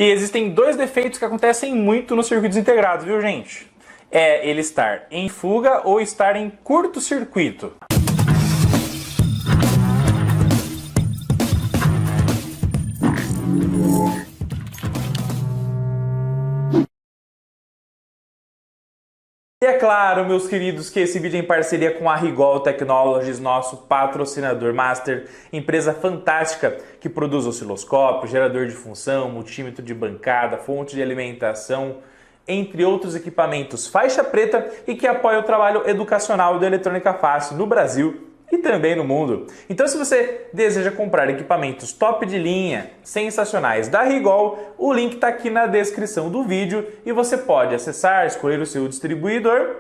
E existem dois defeitos que acontecem muito nos circuitos integrados, viu, gente? É ele estar em fuga ou estar em curto-circuito. E é claro, meus queridos, que esse vídeo é em parceria com a Rigol Technologies, nosso patrocinador master, empresa fantástica que produz osciloscópio, gerador de função, multímetro de bancada, fonte de alimentação, entre outros equipamentos faixa preta e que apoia o trabalho educacional da Eletrônica Fácil no Brasil e também no mundo. Então, se você deseja comprar equipamentos top de linha, sensacionais da Rigol, o link está aqui na descrição do vídeo e você pode acessar, escolher o seu distribuidor,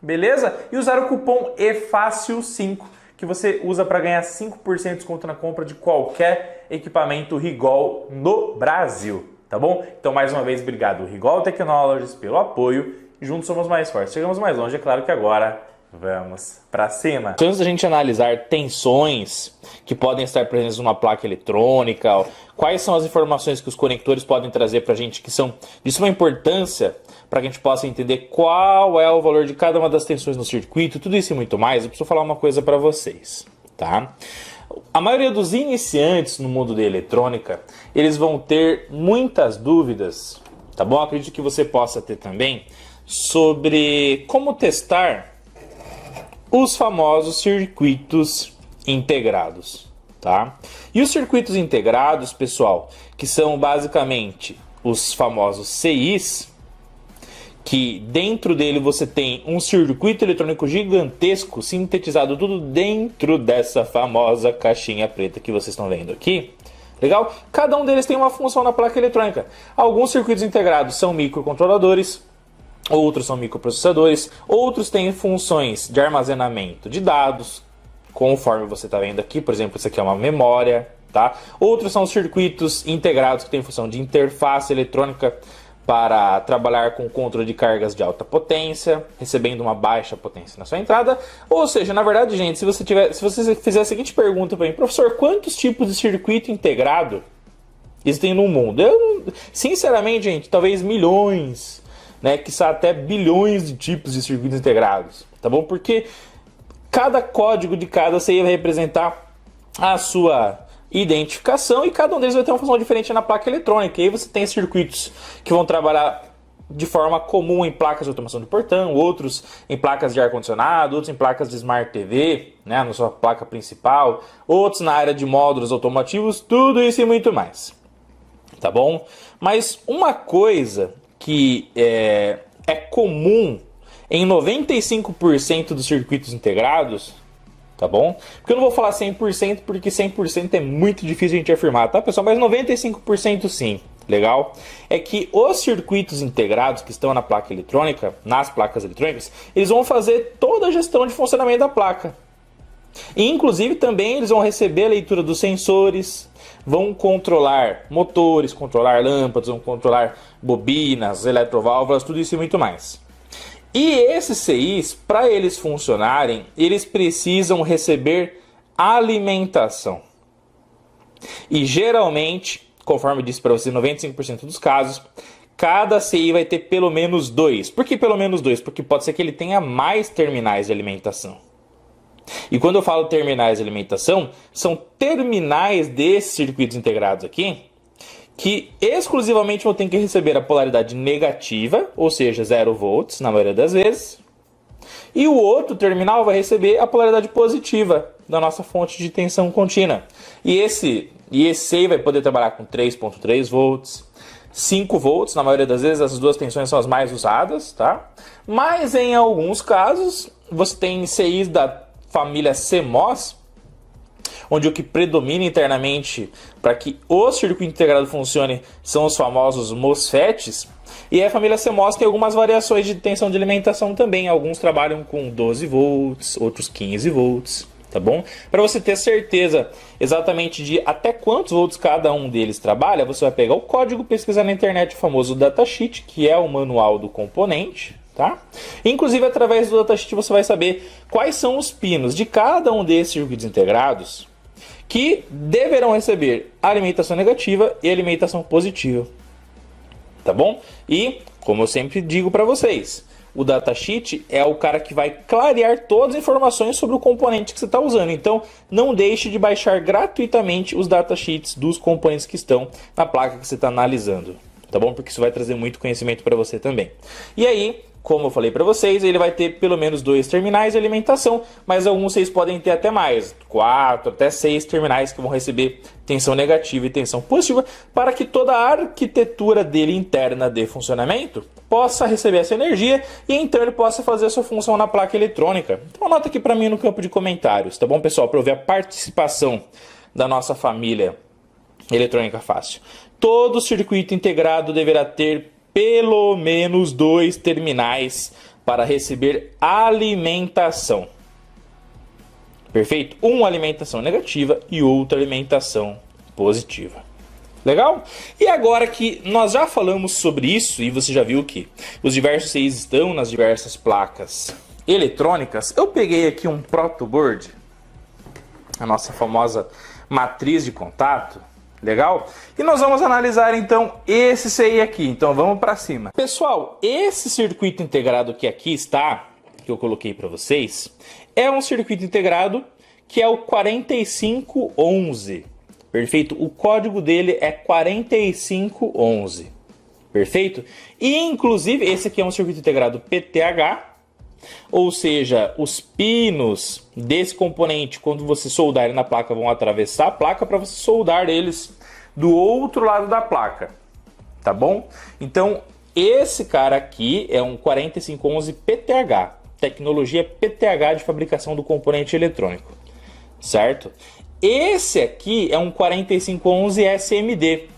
beleza? E usar o cupom EFÁCIL5, que você usa para ganhar 5% de desconto na compra de qualquer equipamento Rigol no Brasil, tá bom? Então, mais uma vez, obrigado Rigol Technologies pelo apoio e juntos somos mais fortes. Chegamos mais longe, é claro que agora vamos para cima. Antes da gente analisar tensões que podem estar presentes numa placa eletrônica, quais são as informações que os conectores podem trazer para a gente que são de suma importância para que a gente possa entender qual é o valor de cada uma das tensões no circuito, tudo isso e muito mais, eu preciso falar uma coisa para vocês, tá? A maioria dos iniciantes no mundo da eletrônica, eles vão ter muitas dúvidas, tá bom? Acredito que você possa ter também sobre como testar os famosos circuitos integrados, tá? E os circuitos integrados, pessoal, que são basicamente os famosos CIs, que dentro dele você tem um circuito eletrônico gigantesco, sintetizado tudo dentro dessa famosa caixinha preta que vocês estão vendo aqui. Legal? Cada um deles tem uma função na placa eletrônica. Alguns circuitos integrados são microcontroladores, outros são microprocessadores, outros têm funções de armazenamento de dados, conforme você está vendo aqui, por exemplo, isso aqui é uma memória, tá? Outros são circuitos integrados que têm função de interface eletrônica para trabalhar com controle de cargas de alta potência, recebendo uma baixa potência na sua entrada. Ou seja, na verdade, gente, se você fizer a seguinte pergunta para mim, professor, quantos tipos de circuito integrado existem no mundo? Sinceramente, gente, talvez milhões, né, que são até bilhões de tipos de circuitos integrados, tá bom? Porque cada código de cada CI vai representar a sua identificação e cada um deles vai ter uma função diferente na placa eletrônica. E aí você tem circuitos que vão trabalhar de forma comum em placas de automação de portão, outros em placas de ar-condicionado, outros em placas de Smart TV, né, na sua placa principal, outros na área de módulos automotivos, tudo isso e muito mais, tá bom? Mas uma coisa que é comum em 95% dos circuitos integrados, tá bom? Porque eu não vou falar 100% porque 100% é muito difícil a gente afirmar, tá, pessoal? Mas 95% sim, legal? É que os circuitos integrados que estão na placa eletrônica, nas placas eletrônicas, eles vão fazer toda a gestão de funcionamento da placa. E, inclusive, também eles vão receber a leitura dos sensores, vão controlar motores, controlar lâmpadas, vão controlar bobinas, eletroválvulas, tudo isso e muito mais. E esses CIs, para eles funcionarem, eles precisam receber alimentação. E geralmente, conforme eu disse para você, 95% dos casos, cada CI vai ter pelo menos 2. Por que pelo menos 2? Porque pode ser que ele tenha mais terminais de alimentação. E quando eu falo terminais de alimentação, são terminais desses circuitos integrados aqui, que exclusivamente vão ter que receber a polaridade negativa, ou seja, 0 volts na maioria das vezes, e o outro terminal vai receber a polaridade positiva da nossa fonte de tensão contínua. E esse CI vai poder trabalhar com 3.3 volts, 5 volts, na maioria das vezes essas duas tensões são as mais usadas, tá? Mas em alguns casos, você tem CIs da família CMOS, onde o que predomina internamente para que o circuito integrado funcione são os famosos MOSFETs, e a família CMOS tem algumas variações de tensão de alimentação também, alguns trabalham com 12 volts, outros 15 volts, tá bom? Para você ter certeza exatamente de até quantos volts cada um deles trabalha, você vai pegar o código, pesquisar na internet o famoso datasheet, que é o manual do componente, tá? Inclusive, através do datasheet você vai saber quais são os pinos de cada um desses circuitos integrados que deverão receber alimentação negativa e alimentação positiva. tá bom? E, como eu sempre digo para vocês, o datasheet é o cara que vai clarear todas as informações sobre o componente que você está usando. Então, não deixe de baixar gratuitamente os datasheets dos componentes que estão na placa que você está analisando, tá bom? Porque isso vai trazer muito conhecimento para você também. E aí, como eu falei para vocês, ele vai ter pelo menos 2 terminais de alimentação, mas alguns vocês podem ter até mais, 4 até 6 terminais que vão receber tensão negativa e tensão positiva, para que toda a arquitetura dele interna de funcionamento possa receber essa energia e então ele possa fazer a sua função na placa eletrônica. Então anota aqui para mim no campo de comentários, tá bom, pessoal? Para eu ver a participação da nossa família Eletrônica Fácil. Todo circuito integrado deverá ter pelo menos 2 terminais para receber alimentação. Perfeito? Uma alimentação negativa e outra alimentação positiva. Legal? E agora que nós já falamos sobre isso e você já viu que os diversos CIs estão nas diversas placas eletrônicas, eu peguei aqui um protoboard, a nossa famosa matriz de contato. Legal? E nós vamos analisar então esse CI aqui. Então vamos para cima. Pessoal, esse circuito integrado que aqui está, que eu coloquei para vocês, é um circuito integrado que é o 4511. Perfeito? O código dele é 4511. Perfeito? E inclusive esse aqui é um circuito integrado PTH. Ou seja, os pinos desse componente, quando você soldar ele na placa, vão atravessar a placa para você soldar eles do outro lado da placa, tá bom? Então, esse cara aqui é um 4511 PTH, tecnologia PTH de fabricação do componente eletrônico, certo? Esse aqui é um 4511 SMD.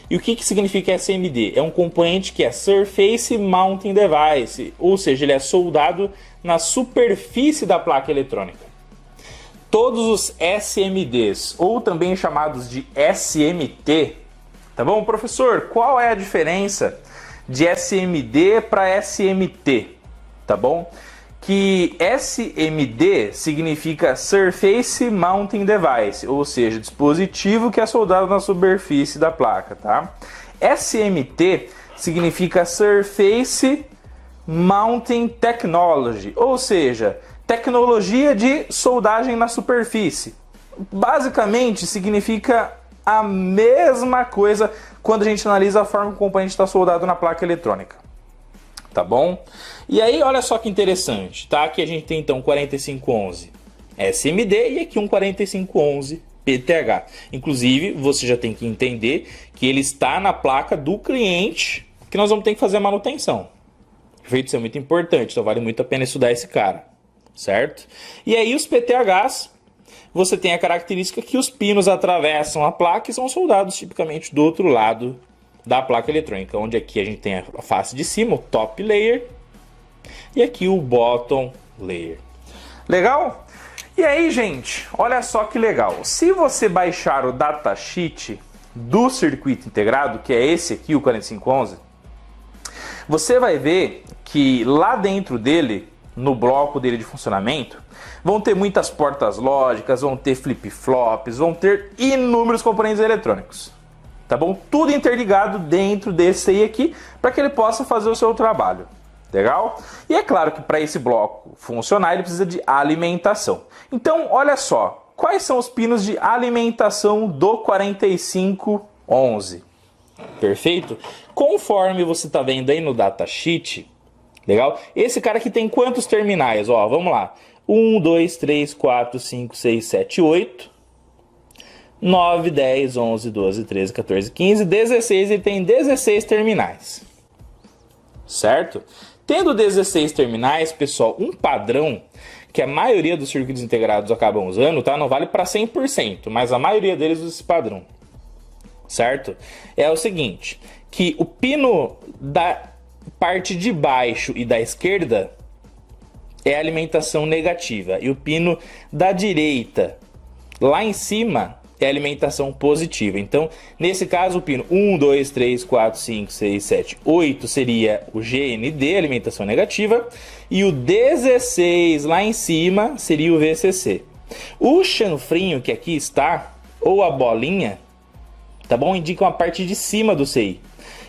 E o que significa SMD? É um componente que é Surface Mounting Device, ou seja, ele é soldado na superfície da placa eletrônica. Todos os SMDs, ou também chamados de SMT, tá bom? Professor, qual é a diferença de SMD para SMT? Tá bom? Que SMD significa Surface Mounting Device, ou seja, dispositivo que é soldado na superfície da placa, tá? SMT significa Surface Mounting Technology, ou seja, tecnologia de soldagem na superfície. Basicamente significa a mesma coisa quando a gente analisa a forma que o componente está soldado na placa eletrônica. Tá bom? E aí, olha só que interessante, tá? Aqui a gente tem então 4511 SMD e aqui um 4511 PTH. Inclusive, você já tem que entender que ele está na placa do cliente que nós vamos ter que fazer a manutenção. Perfeito? Isso é muito importante, então vale muito a pena estudar esse cara, certo? E aí os PTHs, você tem a característica que os pinos atravessam a placa e são soldados tipicamente do outro lado da placa eletrônica, onde aqui a gente tem a face de cima, o top layer, e aqui o bottom layer. Legal? E aí, gente, olha só que legal. Se você baixar o datasheet do circuito integrado, que é esse aqui, o 4511, você vai ver que lá dentro dele, no bloco dele de funcionamento, vão ter muitas portas lógicas, vão ter flip-flops, vão ter inúmeros componentes eletrônicos. Tá bom? Tudo interligado dentro desse aí aqui, para que ele possa fazer o seu trabalho. Legal? E é claro que para esse bloco funcionar, ele precisa de alimentação. Então, olha só, quais são os pinos de alimentação do 4511? Perfeito? Conforme você está vendo aí no datasheet, legal? Esse cara aqui tem quantos terminais? Ó, vamos lá. 1, 2, 3, 4, 5, 6, 7, 8... 9, 10, 11, 12, 13, 14, 15, 16, ele tem 16 terminais, certo? Tendo 16 terminais, pessoal, um padrão que a maioria dos circuitos integrados acabam usando, tá? Não vale para 100%, mas a maioria deles usa esse padrão, certo? É o seguinte, que o pino da parte de baixo e da esquerda é alimentação negativa, e o pino da direita, lá em cima, é alimentação positiva. Então, nesse caso, o pino 1, 2, 3, 4, 5, 6, 7, 8 seria o GND, alimentação negativa, e o 16 lá em cima seria o VCC. O chanfrinho que aqui está, ou a bolinha, tá bom? Indicam a parte de cima do CI.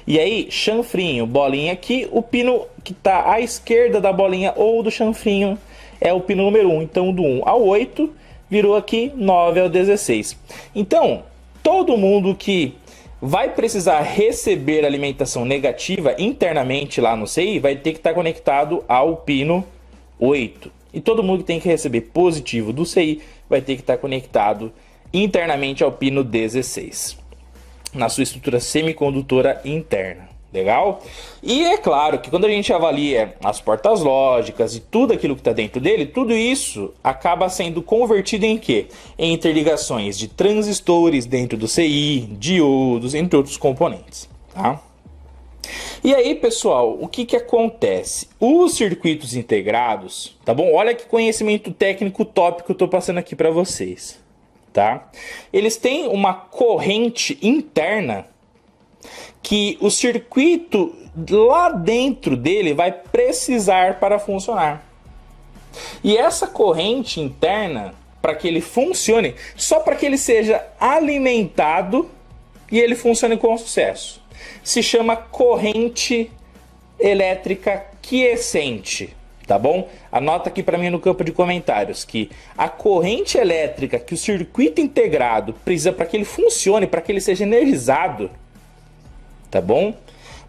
E aí, chanfrinho, bolinha aqui, o pino que está à esquerda da bolinha ou do chanfrinho é o pino número 1. Então, do 1 ao 8, virou aqui 9 ao 16. Então, todo mundo que vai precisar receber alimentação negativa internamente lá no CI vai ter que estar conectado ao pino 8. E todo mundo que tem que receber positivo do CI vai ter que estar conectado internamente ao pino 16, na sua estrutura semicondutora interna. Legal? E é claro que quando a gente avalia as portas lógicas e tudo aquilo que está dentro dele, tudo isso acaba sendo convertido em quê? Em interligações de transistores dentro do CI, diodos, entre outros componentes. Tá? E aí, pessoal, o que acontece? Os circuitos integrados, tá bom? Olha que conhecimento técnico top que eu estou passando aqui para vocês. Tá? Eles têm uma corrente interna que o circuito lá dentro dele vai precisar para funcionar. E essa corrente interna, para que ele funcione, só para que ele seja alimentado e ele funcione com sucesso, se chama corrente elétrica quiescente. Tá bom? Anota aqui para mim no campo de comentários que a corrente elétrica que o circuito integrado precisa para que ele funcione, para que ele seja energizado, tá bom?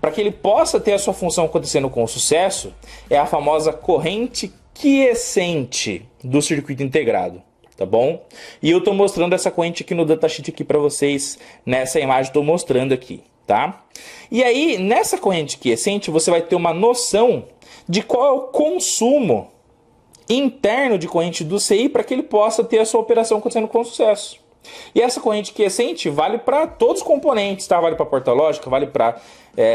Para que ele possa ter a sua função acontecendo com sucesso, é a famosa corrente quiescente do circuito integrado, tá bom? E eu estou mostrando essa corrente aqui no datasheet aqui para vocês, nessa imagem estou mostrando aqui, tá? E aí, nessa corrente quiescente, você vai ter uma noção de qual é o consumo interno de corrente do CI para que ele possa ter a sua operação acontecendo com sucesso. E essa corrente quiescente vale para todos os componentes, tá? Vale para porta lógica, vale para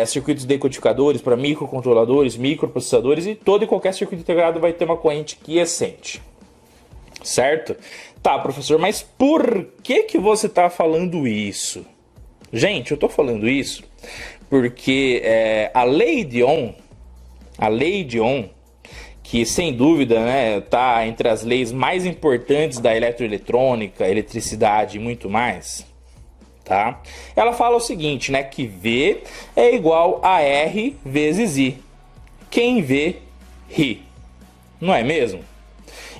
circuitos decodificadores, para microcontroladores, microprocessadores e todo e qualquer circuito integrado vai ter uma corrente quiescente. Certo? Tá, professor, mas por que você está falando isso? Gente, eu estou falando isso porque a lei de Ohm, que sem dúvida tá entre as leis mais importantes da eletroeletrônica, eletricidade e muito mais, tá? Ela fala o seguinte, né, que V é igual a R vezes I. Quem vê, ri. Não é mesmo?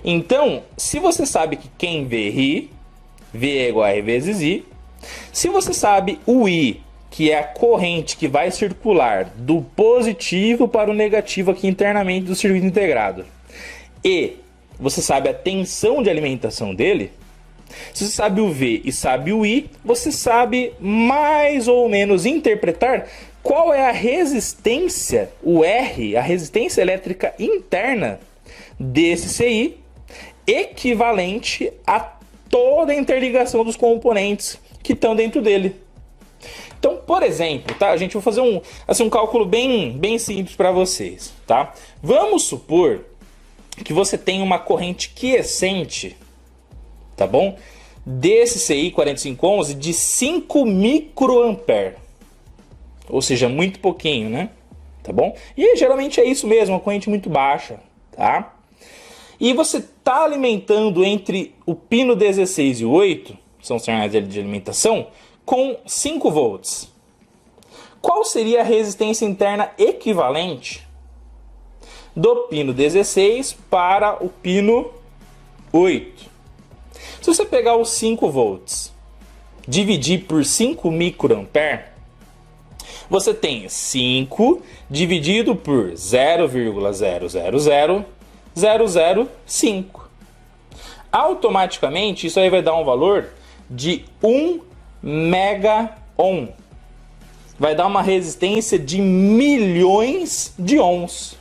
Então, se você sabe que quem vê, ri, V é igual a R vezes I, se você sabe o I, que é a corrente que vai circular do positivo para o negativo aqui internamente do circuito integrado, e você sabe a tensão de alimentação dele, se você sabe o V e sabe o I, você sabe mais ou menos interpretar qual é a resistência, o R, a resistência elétrica interna desse CI, equivalente a toda a interligação dos componentes que estão dentro dele. Então, por exemplo, tá? A gente vai fazer um cálculo bem simples para vocês, tá? Vamos supor que você tem uma corrente quiescente, tá bom? Desse CI 4511 de 5 microampere. Ou seja, muito pouquinho, né? Tá bom? E geralmente é isso mesmo, uma corrente muito baixa, tá? E você está alimentando entre o pino 16 e o 8, que são os terminais de alimentação, com 5 volts. Qual seria a resistência interna equivalente do pino 16 para o pino 8? Se você pegar os 5 volts, dividir por 5 microampere, você tem 5 dividido por 0,000005. Automaticamente, isso aí vai dar um valor de 1 mega ohm. Vai dar uma resistência de milhões de ohms.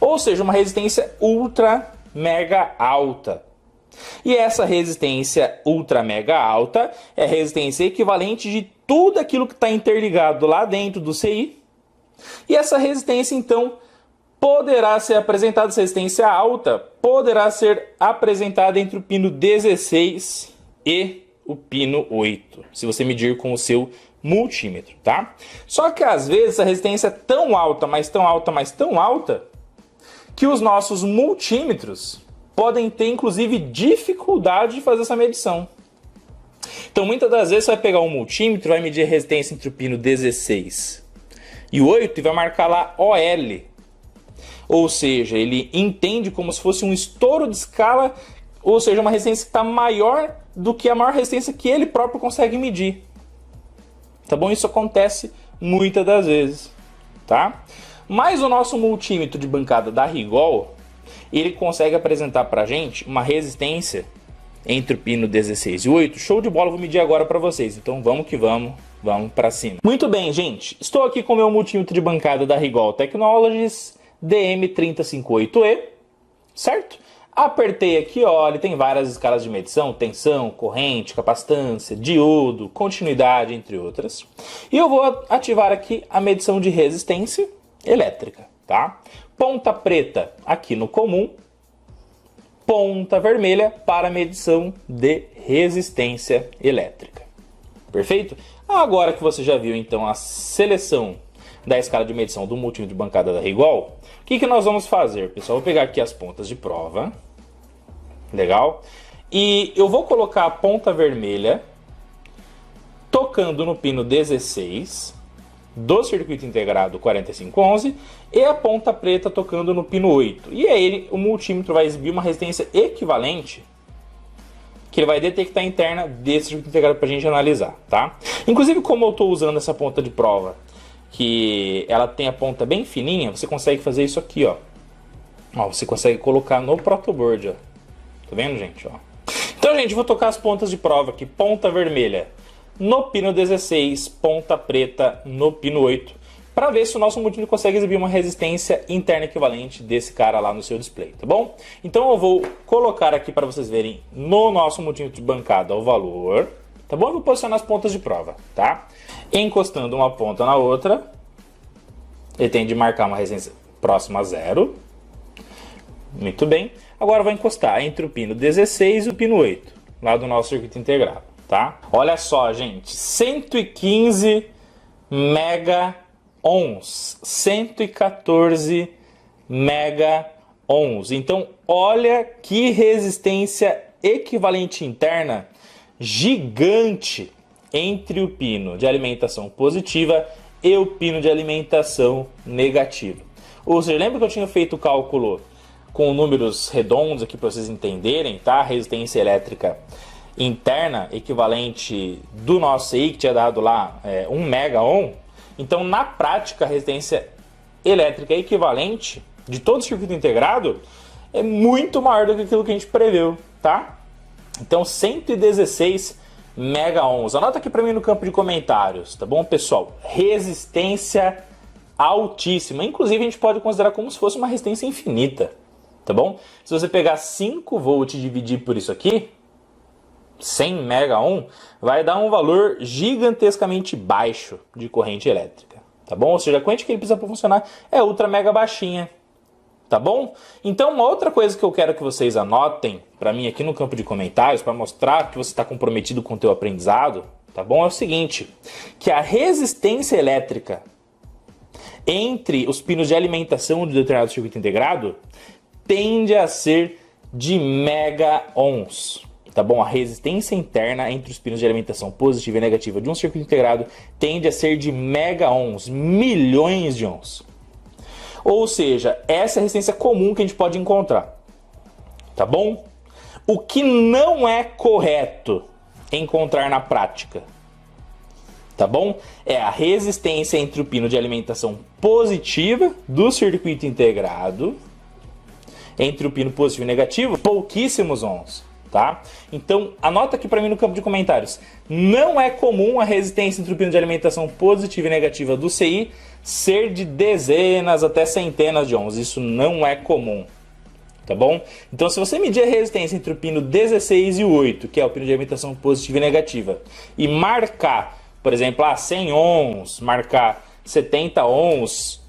Ou seja, uma resistência ultra mega alta. E essa resistência ultra mega alta é a resistência equivalente de tudo aquilo que está interligado lá dentro do CI. E essa resistência, então, poderá ser apresentada, essa resistência alta, poderá ser apresentada entre o pino 16 e o pino 8, se você medir com o seu multímetro, tá? Só que às vezes a resistência é tão alta, mas tão alta, mas tão alta, que os nossos multímetros podem ter inclusive dificuldade de fazer essa medição. Então muitas das vezes você vai pegar um multímetro, vai medir a resistência entre o pino 16 e 8 e vai marcar lá OL. Ou seja, ele entende como se fosse um estouro de escala, ou seja, uma resistência que está maior do que a maior resistência que ele próprio consegue medir. Tá bom? Isso acontece muitas das vezes, tá? Mas o nosso multímetro de bancada da Rigol, ele consegue apresentar pra gente uma resistência entre o pino 16 e 8. Show de bola, vou medir agora para vocês. Então vamos que vamos, vamos para cima. Muito bem, gente. Estou aqui com o meu multímetro de bancada da Rigol Technologies DM358E, certo? Apertei aqui, ó, ele tem várias escalas de medição, tensão, corrente, capacitância, diodo, continuidade, entre outras. E eu vou ativar aqui a medição de resistência elétrica, tá? Ponta preta aqui no comum, ponta vermelha para medição de resistência elétrica. Perfeito? Agora que você já viu então a seleção da escala de medição do multímetro de bancada da Rigol, o que nós vamos fazer, pessoal? Vou pegar aqui as pontas de prova, legal? E eu vou colocar a ponta vermelha tocando no pino 16 do circuito integrado 4511 e a ponta preta tocando no pino 8. E aí o multímetro vai exibir uma resistência equivalente que ele vai detectar interna desse circuito integrado para a gente analisar, tá? Inclusive, como eu estou usando essa ponta de prova, que ela tem a ponta bem fininha, você consegue fazer isso aqui, ó. Ó, você consegue colocar no protoboard, ó. Tá vendo, gente? Ó. Então, gente, vou tocar as pontas de prova aqui. Ponta vermelha no pino 16, ponta preta no pino 8, para ver se o nosso multímetro consegue exibir uma resistência interna equivalente desse cara lá no seu display, tá bom? Então eu vou colocar aqui para vocês verem no nosso multímetro de bancada o valor, tá bom? Eu vou posicionar as pontas de prova, tá? Encostando uma ponta na outra, ele tem de marcar uma resistência próxima a 0. Muito bem. Agora eu vou encostar entre o pino 16 e o pino 8, lá do nosso circuito integrado, tá? Olha só, gente, 115 mega ohms, 114 mega ohms. Então, olha que resistência equivalente interna gigante entre o pino de alimentação positiva e o pino de alimentação negativa. Ou seja, lembra que eu tinha feito o cálculo com números redondos aqui para vocês entenderem, tá? Resistência elétrica interna equivalente do nosso CI, que tinha dado lá 1 mega ohm. Então, na prática, a resistência elétrica equivalente de todo o circuito integrado é muito maior do que aquilo que a gente preveu, tá? Então, 116 mega ohms. Anota aqui para mim no campo de comentários, tá bom, pessoal? Resistência altíssima. Inclusive, a gente pode considerar como se fosse uma resistência infinita, tá bom? Se você pegar 5 volts e dividir por isso aqui, 100 mega ohm, vai dar um valor gigantescamente baixo de corrente elétrica, tá bom? Ou seja, a corrente que ele precisa para funcionar é ultra mega baixinha, tá bom? Então, uma outra coisa que eu quero que vocês anotem para mim aqui no campo de comentários, para mostrar que você está comprometido com o teu aprendizado, tá bom? É o seguinte, que a resistência elétrica entre os pinos de alimentação de determinado circuito integrado tende a ser de mega ohms. Tá bom? A resistência interna entre os pinos de alimentação positiva e negativa de um circuito integrado tende a ser de mega ohms, milhões de ohms. Ou seja, essa é a resistência comum que a gente pode encontrar. Tá bom? O que não é correto encontrar na prática, tá bom? É a resistência entre o pino de alimentação positiva do circuito integrado, entre o pino positivo e negativo, pouquíssimos ohms. Tá? Então, anota aqui para mim no campo de comentários. Não é comum a resistência entre o pino de alimentação positiva e negativa do CI ser de dezenas até centenas de ohms. Isso não é comum, tá bom? Então, se você medir a resistência entre o pino 16 e o 8, que é o pino de alimentação positiva e negativa, e marcar, por exemplo, 100 ohms, marcar 70 ohms,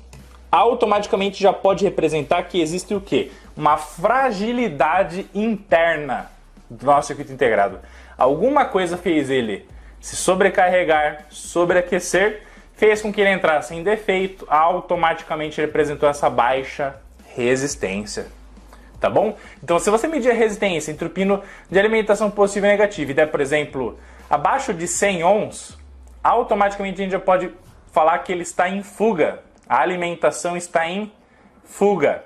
automaticamente já pode representar que existe o quê? Uma fragilidade interna do nosso circuito integrado. Alguma coisa fez ele se sobrecarregar, sobreaquecer, fez com que ele entrasse em defeito, automaticamente representou essa baixa resistência. Tá bom? Então, se você medir a resistência entre o pino de alimentação positiva e negativa e der, por exemplo, abaixo de 100 ohms, automaticamente a gente já pode falar que ele está em fuga. A alimentação está em fuga,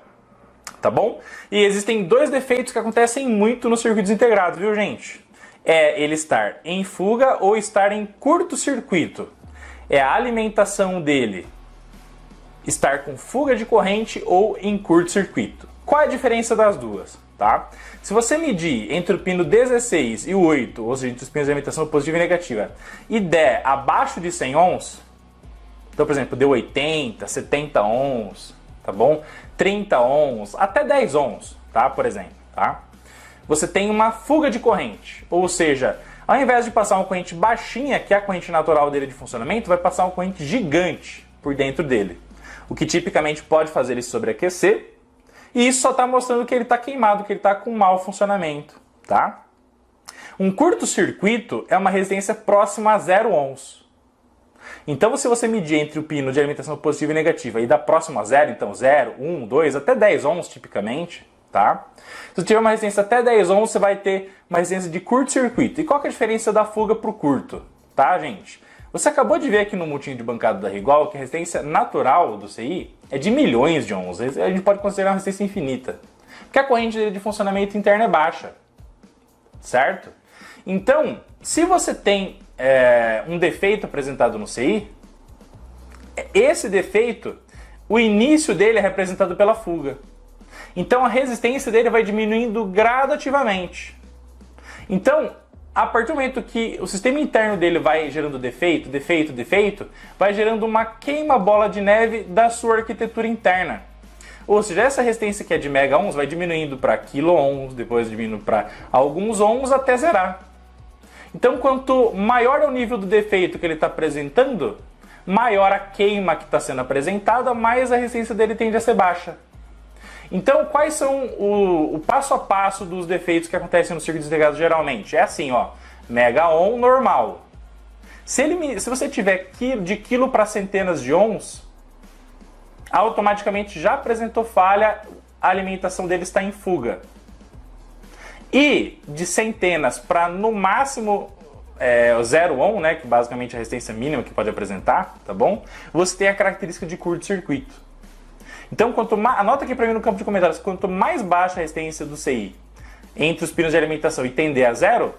tá bom? E existem dois defeitos que acontecem muito nos circuitos integrados, viu, gente? É ele estar em fuga ou estar em curto-circuito. É a alimentação dele estar com fuga de corrente ou em curto-circuito. Qual é a diferença das duas? Tá? Se você medir entre o pino 16 e o 8, ou seja, entre os pinos de alimentação positiva e negativa, e der abaixo de 100 ohms, então, por exemplo, deu 80, 70 ohms, tá bom? 30 ohms, até 10 ohms, tá? Por exemplo, tá? Você tem uma fuga de corrente, ou seja, ao invés de passar uma corrente baixinha, que é a corrente natural dele de funcionamento, vai passar uma corrente gigante por dentro dele, o que tipicamente pode fazer ele sobreaquecer, e isso só está mostrando que ele está queimado, que ele está com mau funcionamento, tá? Um curto-circuito é uma resistência próxima a 0 ohms. Então, se você medir entre o pino de alimentação positiva e negativa e dá próximo a 0, então 0, 1, 2, até 10 ohms tipicamente, tá? Se você tiver uma resistência até 10 ohms, você vai ter uma resistência de curto-circuito. E qual que é a diferença da fuga para o curto, tá, gente? Você acabou de ver aqui no multinho de bancada da Rigol que a resistência natural do CI é de milhões de ohms. A gente pode considerar uma resistência infinita, porque a corrente dele de funcionamento interno é baixa, certo? Então, se você tem um defeito apresentado no CI, esse defeito, o início dele é representado pela fuga. Então a resistência dele vai diminuindo gradativamente. Então, a partir do momento que o sistema interno dele vai gerando defeito, vai gerando uma queima-bola de neve da sua arquitetura interna. Ou seja, essa resistência que é de mega ohms vai diminuindo para quilo-ohms, depois diminuindo para alguns ohms até zerar. Então, quanto maior é o nível do defeito que ele está apresentando, maior a queima que está sendo apresentada, mais a resistência dele tende a ser baixa. Então, quais são o passo a passo dos defeitos que acontecem nos circuitos integrados geralmente? É assim, ó, mega ohm normal. Se você tiver de quilo para centenas de ohms, automaticamente já apresentou falha, a alimentação dele está em fuga. E de centenas para no máximo 0 ohm, né, que basicamente é a resistência mínima que pode apresentar, tá bom? Você tem a característica de curto-circuito. Então, anota aqui para mim no campo de comentários, quanto mais baixa a resistência do CI entre os pinos de alimentação e tender a 0,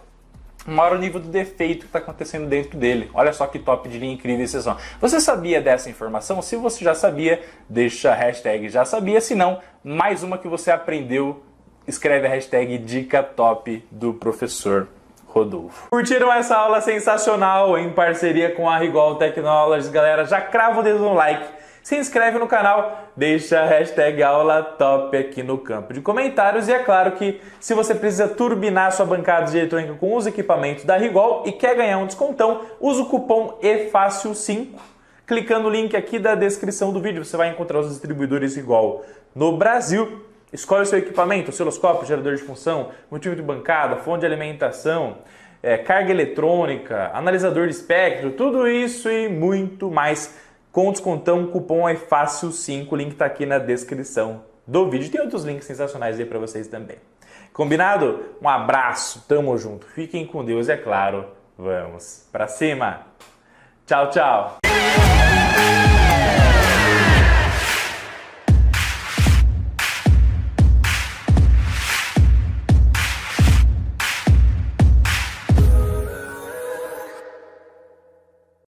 maior o nível do defeito que está acontecendo dentro dele. Olha só que top de linha incrível esse som. Você sabia dessa informação? Se você já sabia, deixa a hashtag já sabia. Se não, mais uma que você aprendeu, escreve a hashtag dica top do professor Rodolfo. Curtiram essa aula sensacional em parceria com a Rigol Technologies? Galera, já crava o dedo no like, se inscreve no canal, deixa a hashtag aula top aqui no campo de comentários. E é claro que se você precisa turbinar sua bancada de eletrônica com os equipamentos da Rigol e quer ganhar um descontão, usa o cupom EFÁCIL5. Clicando no link aqui da descrição do vídeo, você vai encontrar os distribuidores Rigol no Brasil. Escolhe o seu equipamento, osciloscópio, gerador de função, multímetro de bancada, fonte de alimentação, carga eletrônica, analisador de espectro, tudo isso e muito mais com descontão, cupom EFÁCIL5, o link está aqui na descrição do vídeo. Tem outros links sensacionais aí para vocês também. Combinado? Um abraço, tamo junto, fiquem com Deus e é claro, vamos pra cima. Tchau, tchau.